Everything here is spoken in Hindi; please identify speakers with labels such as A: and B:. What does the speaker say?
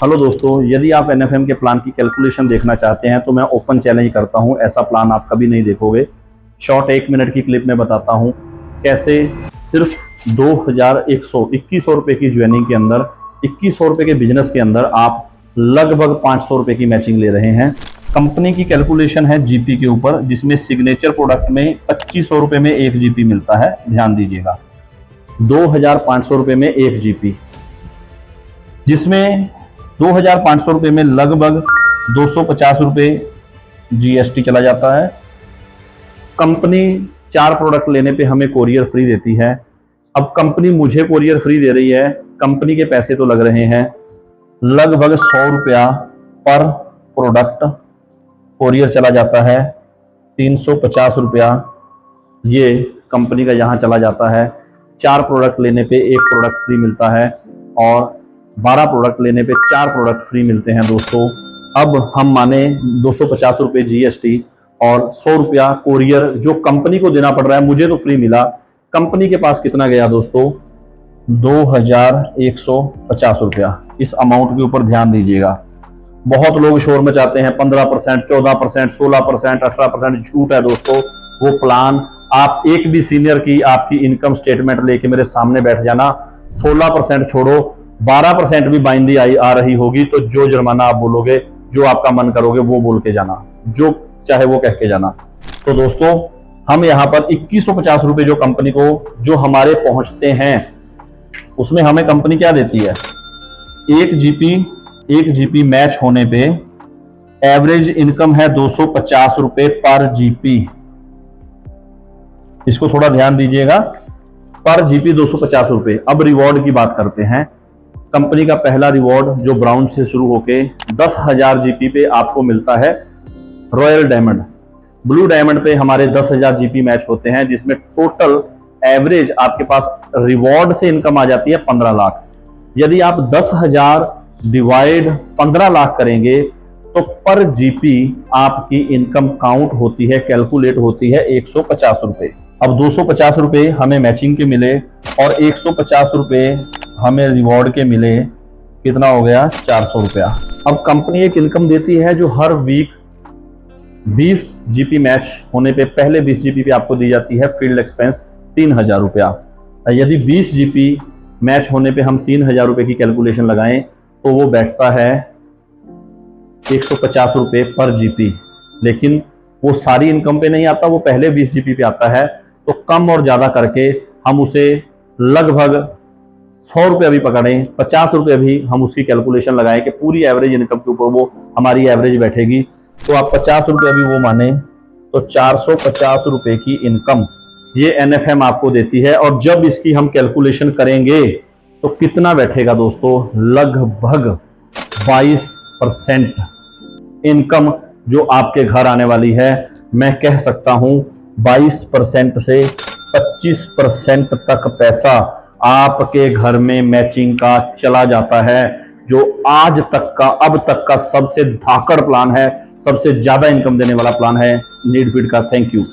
A: हेलो दोस्तों, यदि आप एनएफएम के प्लान की कैलकुलेशन देखना चाहते हैं तो मैं ओपन चैलेंज करता हूं, ऐसा प्लान आप कभी नहीं देखोगे। शॉर्ट 1 मिनट की क्लिप में बताता हूं कैसे सिर्फ 2121 रुपए की ज्वाइनिंग के अंदर, 2100 रुपए के बिजनेस के अंदर आप लगभग 500 रुपए की मैचिंग ले रहे हैं। कंपनी की कैलकुलेशन है जीपी के ऊपर, जिसमें सिग्नेचर प्रोडक्ट में 2500 रुपए में 1 जीपी मिलता है। ध्यान दीजिएगा, 2500 रुपए में 1 जीपी, जिसमें 2500 रुपए में लगभग 250 रुपए जीएसटी चला जाता है। कंपनी 4 प्रोडक्ट लेने पे हमें कोरियर फ्री देती है। अब कंपनी मुझे कोरियर फ्री दे रही है, कंपनी के पैसे तो लग रहे हैं लगभग 100 रुपया पर प्रोडक्ट। कोरियर चला जाता है 350 रुपया, ये कंपनी का यहाँ चला जाता है। 4 प्रोडक्ट लेने पे 1 प्रोडक्ट फ्री मिलता है और 12 प्रोडक्ट लेने पे 4 प्रोडक्ट फ्री मिलते हैं दोस्तों। अब हम माने 250 रुपये जीएसटी और 100 रुपया कोरियर जो कंपनी को देना पड़ रहा है, मुझे तो फ्री मिला। कंपनी के पास कितना गया दोस्तों? 2150 रुपया। इस अमाउंट के ऊपर ध्यान दीजिएगा। बहुत लोग शोर मचाते हैं 15%, 14%, 16%, 18%। झूठ है दोस्तों। वो प्लान आप एक भी सीनियर की आपकी इनकम स्टेटमेंट लेके मेरे सामने बैठ जाना, 16% छोड़ो, 12% भी बाइंदी आ रही होगी तो जो जुर्माना आप बोलोगे, जो आपका मन करोगे वो बोल के जाना, जो चाहे वो कह के जाना। तो दोस्तों, हम यहाँ पर 2150 रुपए जो कंपनी को जो हमारे पहुंचते हैं, उसमें हमें कंपनी क्या देती है? 1 जीपी मैच होने पे एवरेज इनकम है 250 रुपए पर जीपी। इसको थोड़ा ध्यान दीजिएगा, पर जीपी 250 रुपए। अब रिवॉर्ड की बात करते हैं। कंपनी का पहला रिवॉर्ड जो ब्राउन से शुरू होके 10,000 जीपी पे आपको मिलता है रॉयल डायमंड। ब्लू डायमंड पे हमारे 10,000 जीपी मैच होते हैं, जिसमें टोटल एवरेज आपके पास रिवॉर्ड से इनकम आ जाती है 15 लाख। यदि आप 10,000 डिवाइड 15 लाख करेंगे तो पर जीपी आपकी इनकम काउंट होती है, कैलकुलेट होती है 150 रुपए। अब 250 रुपए हमें मैचिंग के मिले और 150 रुपए हमें रिवॉर्ड के मिले। कितना हो गया? 400 रुपया। अब कंपनी एक इनकम देती है जो हर वीक 20 जीपी मैच होने पे पहले 20 जीपी पे आपको दी जाती है फील्ड एक्सपेंस 3000 रुपया। यदि 20 जीपी मैच होने पे हम 3000 रुपए की कैलकुलेशन लगाएं तो वो बैठता है 150 रुपए पर जीपी। लेकिन वो सारी इनकम पे नहीं आता, वो पहले 20 जीपी पे आता है। तो कम और ज्यादा करके हम उसे लगभग 100 रुपये भी पकड़ें, 50 रुपये भी हम उसकी कैलकुलेशन लगाएं कि पूरी एवरेज इनकम के ऊपर वो हमारी एवरेज बैठेगी, तो आप 50 रुपये भी वो माने तो 450 रुपये की इनकम ये एनएफएम आपको देती है। और जब इसकी हम कैलकुलेशन करेंगे तो कितना बैठेगा दोस्तों? लगभग 22% इनकम जो आपके घर आने वाली है। मैं कह सकता हूं 22% से 25% तक पैसा आपके घर में मैचिंग का चला जाता है, जो आज तक का, अब तक का सबसे धाकड़ प्लान है, सबसे ज्यादा इनकम देने वाला प्लान है नीड फीड का। Thank you.